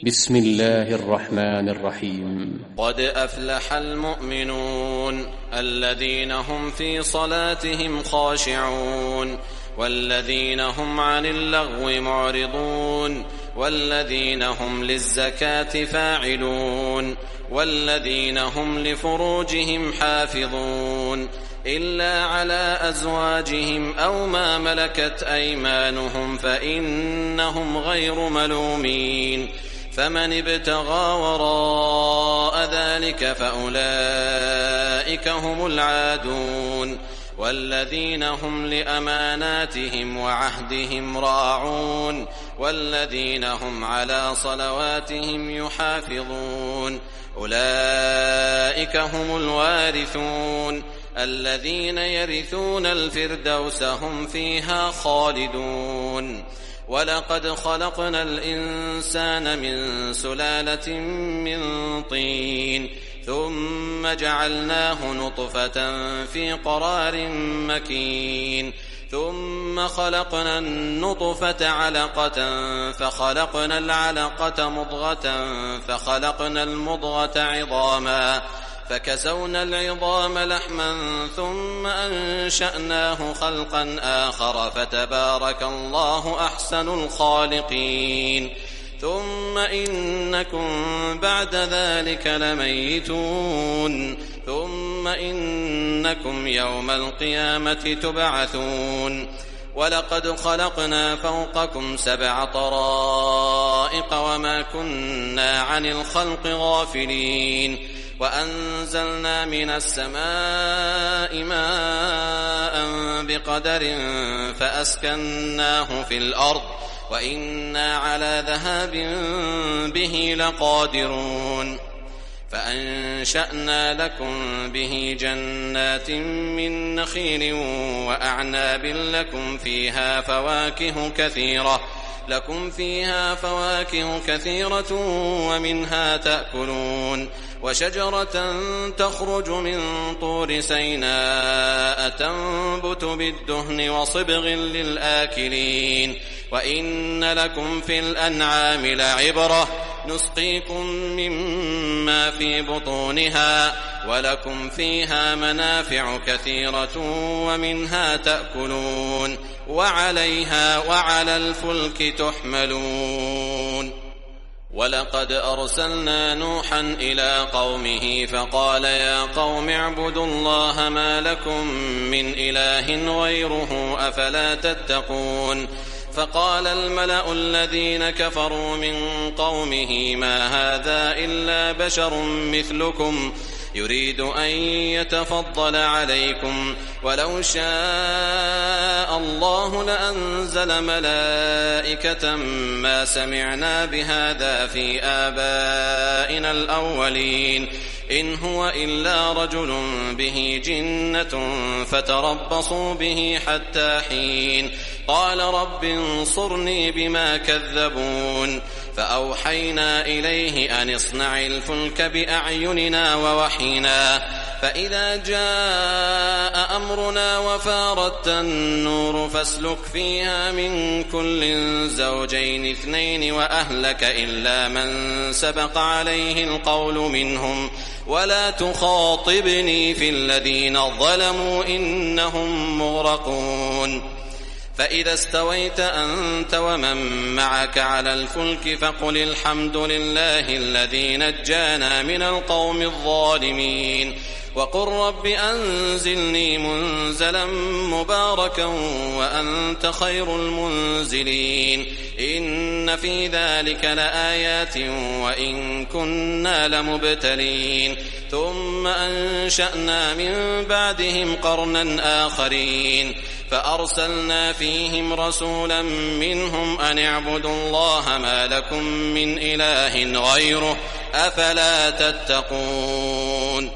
بسم الله الرحمن الرحيم. قد أفلح المؤمنون الذين هم في صلاتهم خاشعون والذين هم عن اللغو معرضون والذين هم للزكاة فاعلون والذين هم لفروجهم حافظون إلا على أزواجهم أو ما ملكت أيمانهم فإنهم غير ملومين، فمن ابتغى وراء ذلك فأولئك هم العادون. والذين هم لأماناتهم وعهدهم راعون والذين هم على صلواتهم يحافظون أولئك هم الوارثون الذين يرثون الفردوس هم فيها خالدون. ولقد خلقنا الإنسان من سلالة من طين ثم جعلناه نطفة في قرار مكين ثم خلقنا النطفة علقة فخلقنا العلقة مضغة فخلقنا المضغة عظاما فكسونا العظام لحما ثم أنشأناه خلقا آخر فتبارك الله أحسن الخالقين. ثم إنكم بعد ذلك لميتون ثم إنكم يوم القيامة تبعثون. ولقد خلقنا فوقكم 7 طرائق وما كنا عن الخلق غافلين وأنزلنا من السماء ماء بقدر فأسكناه في الأرض وإنا على ذهاب به لقادرون. فأنشأنا لكم به جنات من نخيل وأعناب لكم فيها فواكه كثيرة ومنها تأكلون. وشجرة تخرج من طور سيناء تنبت بالدهن وصبغ للآكلين. وإن لكم في الأنعام لعبرة نسقيكم مما في بطونها ولكم فيها منافع كثيرة ومنها تأكلون وعليها وعلى الفلك تحملون. ولقد أرسلنا نوحا إلى قومه فقال يا قوم اعبدوا الله ما لكم من إله غيره أفلا تتقون. فقال الملأ الذين كفروا من قومه ما هذا إلا بشر مثلكم يريد أن يتفضل عليكم ولو شاء الله لأنزل ملائكة ما سمعنا بهذا في آبائنا الأولين إن هو إلا رجل به جنة فتربصوا به حتى حين. قال رب انصرني بما كذبون. فأوحينا إليه أن اصنع الفلك بأعيننا ووحينا فإذا جاء أمرنا وفارت النور فاسلك فيها من كل زوجين 2 وأهلك إلا من سبق عليه القول منهم ولا تخاطبني في الذين ظلموا إنهم مغرقون. فإذا استويت أنت ومن معك على الفلك فقل الحمد لله الذي نجانا من القوم الظالمين وقل رب أنزلني منزلا مباركا وأنت خير المنزلين. إن في ذلك لآيات وإن كنا لمبتلين. ثم أنشأنا من بعدهم قرنا آخرين فأرسلنا فيهم رسولا منهم أن اعبدوا الله ما لكم من إله غيره أفلا تتقون.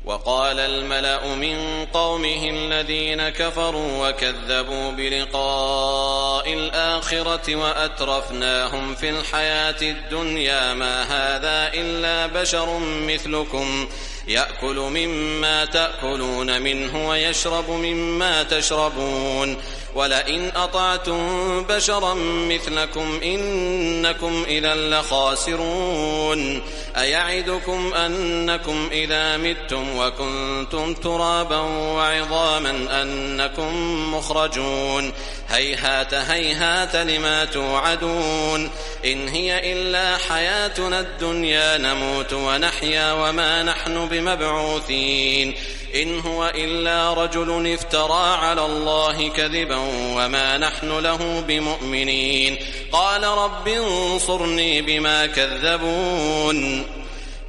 وقال الملأ من قومه الذين كفروا وكذبوا بلقاء الآخرة وأترفناهم في الحياة الدنيا ما هذا إلا بشر مثلكم يأكل مما تأكلون منه ويشرب مما تشربون ولئن أطعتم بشرا مثلكم إنكم إذا لخاسرون أيعدكم أنكم إذا متم وكنتم ترابا وعظاما أنكم مخرجون هيهات هيهات لما توعدون إن هي إلا حياتنا الدنيا نموت ونحيا وما نحن بمبعوثين إن هو إلا رجل افترى على الله كذبا وما نحن له بمؤمنين قال رب انصرني بما كذبون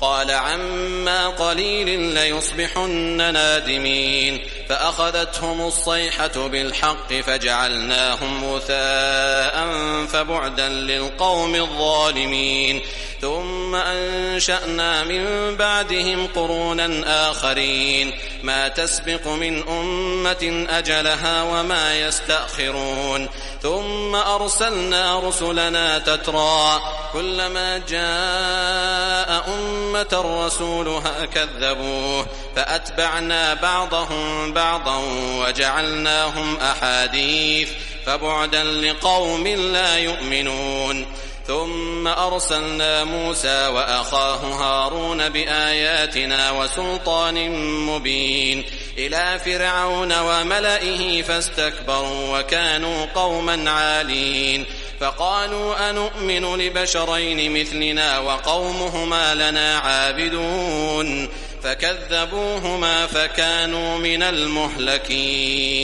قال عما قليل ليصبحن نادمين فأخذتهم الصيحة بالحق فجعلناهم غثاء فبعدا للقوم الظالمين ثم أنشأنا من بعدهم قرونا آخرين ما تسبق من أمة أجلها وما يستأخرون ثم أرسلنا رسلنا تترى كلما جاء أمة رسولها كذبوه فأتبعنا بعضهم بعضا وجعلناهم أحاديث فبعدا لقوم لا يؤمنون ثم أرسلنا موسى وأخاه هارون بآياتنا وسلطان مبين إلى فرعون وملئه فاستكبروا وكانوا قوما عالين فقالوا أنؤمن لبشرين مثلنا وقومهما لنا عابدون فكذبوهما فكانوا من المهلكين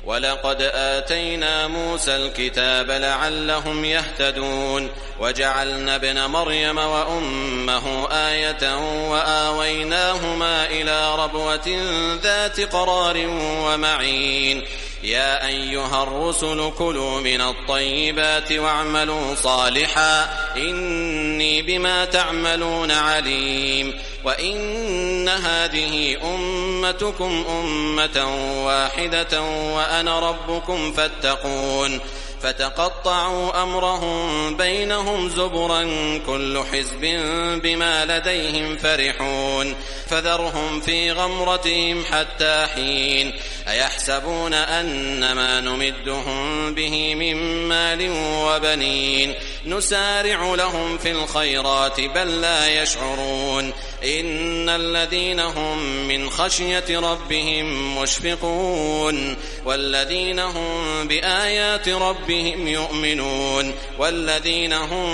ولقد آتينا موسى الكتاب لعلهم يهتدون وجعلنا ابن مريم وأمه آية وآويناهما إلى ربوة ذات قرار ومعين يا أيها الرسل كلوا من الطيبات واعملوا صالحا إني بما تعملون عليم وإن هذه أمتكم أمة واحدة وأنا ربكم فاتقون فتقطعوا أمرهم بينهم زبرا كل حزب بما لديهم فرحون فذرهم في غمرتهم حتى حين أيحسبون أن ما نمدهم به من مال وبنين نسارع لهم في الخيرات بل لا يشعرون إن الذين هم من خشية ربهم مشفقون والذين هم بآيات ربهم يؤمنون والذين هم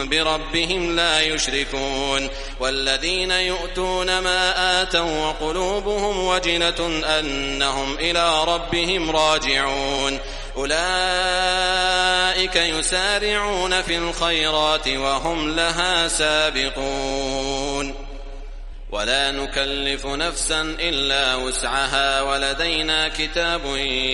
بربهم لا يشركون والذين يؤتون ما آتوا وقلوبهم وجلة أنهم إلى ربهم راجعون أولئك يسارعون في الخيرات وهم لها سابقون ولا نكلف نفسا إلا وسعها ولدينا كتاب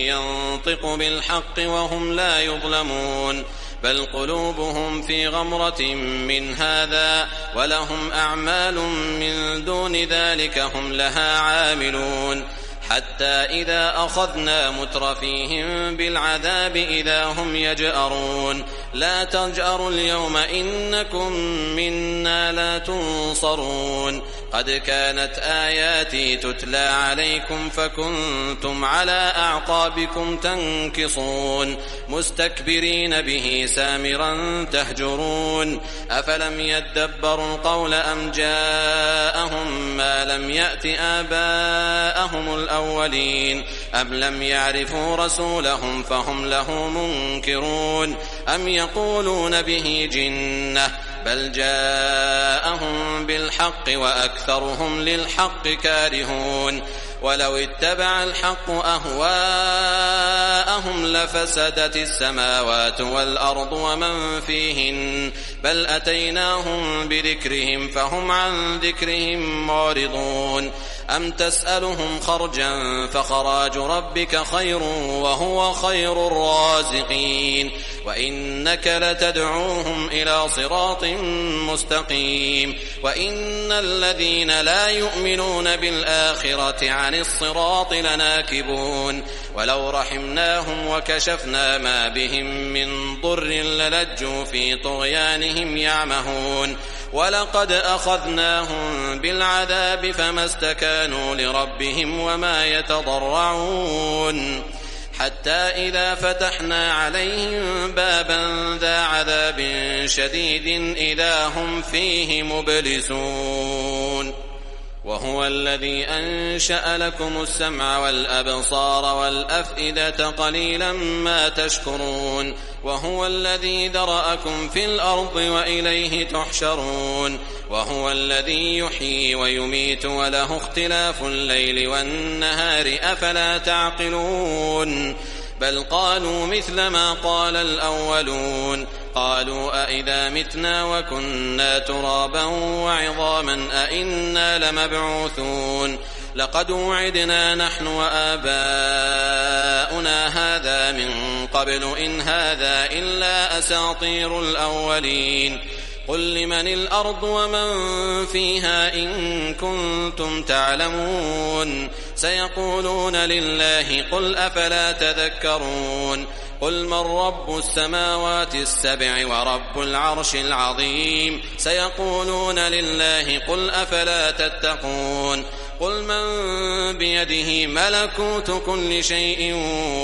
ينطق بالحق وهم لا يظلمون بل قلوبهم في غمرة من هذا ولهم أعمال من دون ذلك هم لها عاملون حتى إذا أخذنا مترفيهم بالعذاب إذا هم يجأرون لا تجأروا اليوم إنكم منا لا تنصرون قد كانت آياتي تتلى عليكم فكنتم على أعقابكم تنكصون مستكبرين به سامرا تهجرون أفلم يدبروا القول أم جاءهم ما لم يأت آباءهم الأولين أم لم يعرفوا رسولهم فهم له منكرون أم يقولون به جنة بل جاءهم بالحق وأكثرهم للحق كارهون ولو اتبع الحق أهواءهم لفسدت السماوات والأرض ومن فيهن بل أتيناهم بذكرهم فهم عن ذكرهم معرضون أم تسألهم خرجا فخراج ربك خير وهو خير الرازقين وإنك لتدعوهم إلى صراط مستقيم وإن الذين لا يؤمنون بالآخرة عن الصراط لناكبون ولو رحمناهم وكشفنا ما بهم من ضر للجوا في طغيانهم يعمهون ولقد أخذناهم بالعذاب فما استكانوا لربهم وما يتضرعون حتى إذا فتحنا عليهم بابا ذا عذاب شديد إذا هم فيه مبلسون وهو الذي أنشأ لكم السمع والأبصار والأفئدة قليلا ما تشكرون وهو الذي ذرأكم في الأرض وإليه تحشرون وهو الذي يحيي ويميت وله اختلاف الليل والنهار أفلا تعقلون بل قالوا مثل ما قال الأولون قالوا أئذا متنا وكنا ترابا وعظاما أئنا لمبعوثون لقد وعدنا نحن وآباؤنا هذا من قبل إن هذا إلا أساطير الأولين قل لمن الأرض ومن فيها إن كنتم تعلمون سيقولون لله قل أفلا تذكرون قل من رب السماوات السبع ورب العرش العظيم سيقولون لله قل أفلا تتقون قل من بيده ملكوت كل شيء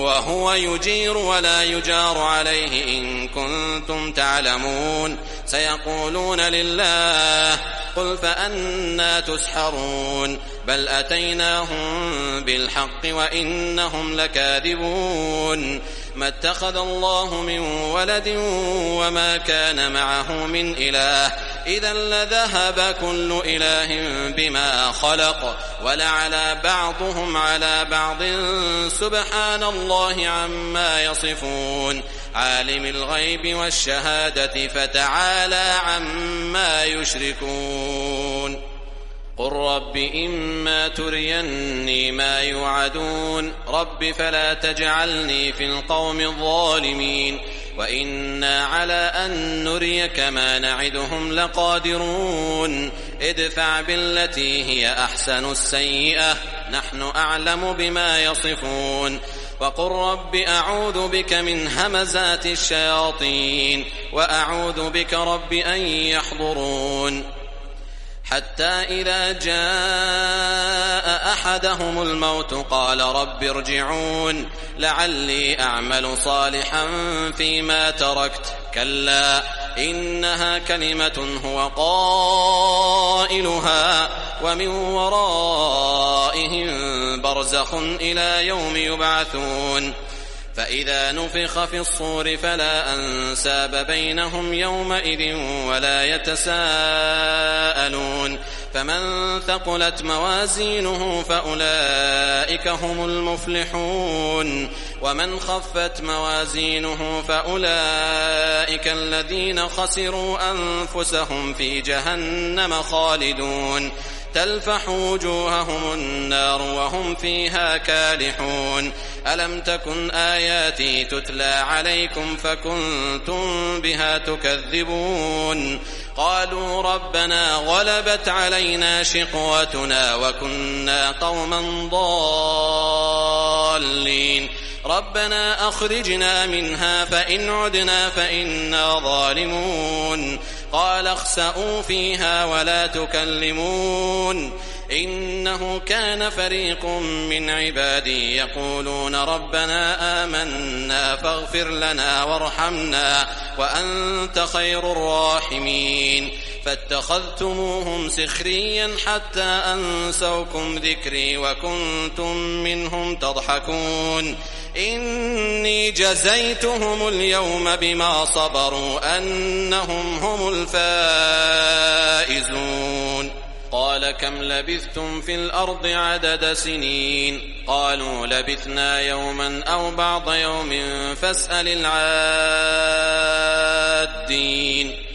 وهو يجير ولا يجار عليه إن كنتم تعلمون سيقولون لله قل فأنى تسحرون بل أتيناهم بالحق وإنهم لكاذبون ما اتخذ الله من ولد وما كان معه من إله إذا لذهب كل إله بما خلق ولعلى بعضهم على بعض سبحان الله عما يصفون عالم الغيب والشهادة فتعالى عما يشركون قل رب إما تريني ما يوعدون رب فلا تجعلني في القوم الظالمين وإنا على أن نريك ما نعدهم لقادرون ادفع بالتي هي أحسن السيئة نحن أعلم بما يصفون وقل رب أعوذ بك من همزات الشياطين وأعوذ بك رب أن يحضرون حتى إذا جاء أحدهم الموت قال رب ارجعون لعلي أعمل صالحا فيما تركت كلا إنها كلمة هو قائلها ومن ورائهم برزخ إلى يوم يبعثون فإذا نفخ في الصور فلا أنساب بينهم يومئذ ولا يتساءلون فمن ثقلت موازينه فأولئك هم المفلحون ومن خفت موازينه فأولئك الذين خسروا أنفسهم في جهنم خالدون تلفح وجوههم النار وهم فيها كالحون ألم تكن آياتي تتلى عليكم فكنتم بها تكذبون قالوا ربنا غلبت علينا شقوتنا وكنا قوما ضالين ربنا أخرجنا منها فإن عدنا فإنا ظالمون قال اخسئوا فيها ولا تكلمون إنه كان فريق من عبادي يقولون ربنا آمنا فاغفر لنا وارحمنا وأنت خير الراحمين فاتخذتموهم سخريا حتى أنسوكم ذكري وكنتم منهم تضحكون إني جزيتهم اليوم بما صبروا أنهم هم الفائزون قال كم لبثتم في الأرض عدد سنين قالوا لبثنا يوما أو بعض يوم فاسأل العادين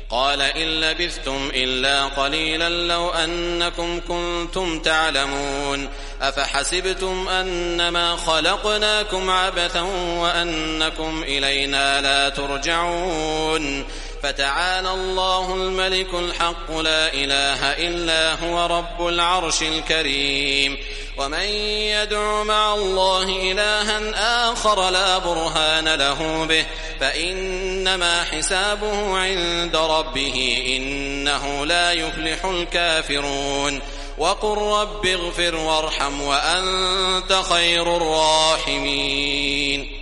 قال إن لبثتم إلا قليلا لو أنكم كنتم تعلمون أفحسبتم أنما خلقناكم عبثا وأنكم إلينا لا ترجعون فتعالى الله الملك الحق لا إله إلا هو رب العرش الكريم ومن يدع مع الله إلها آخر لا برهان له به فإنما حسابه عند ربه إنه لا يفلح الكافرون وقل رب اغفر وارحم وأنت خير الراحمين.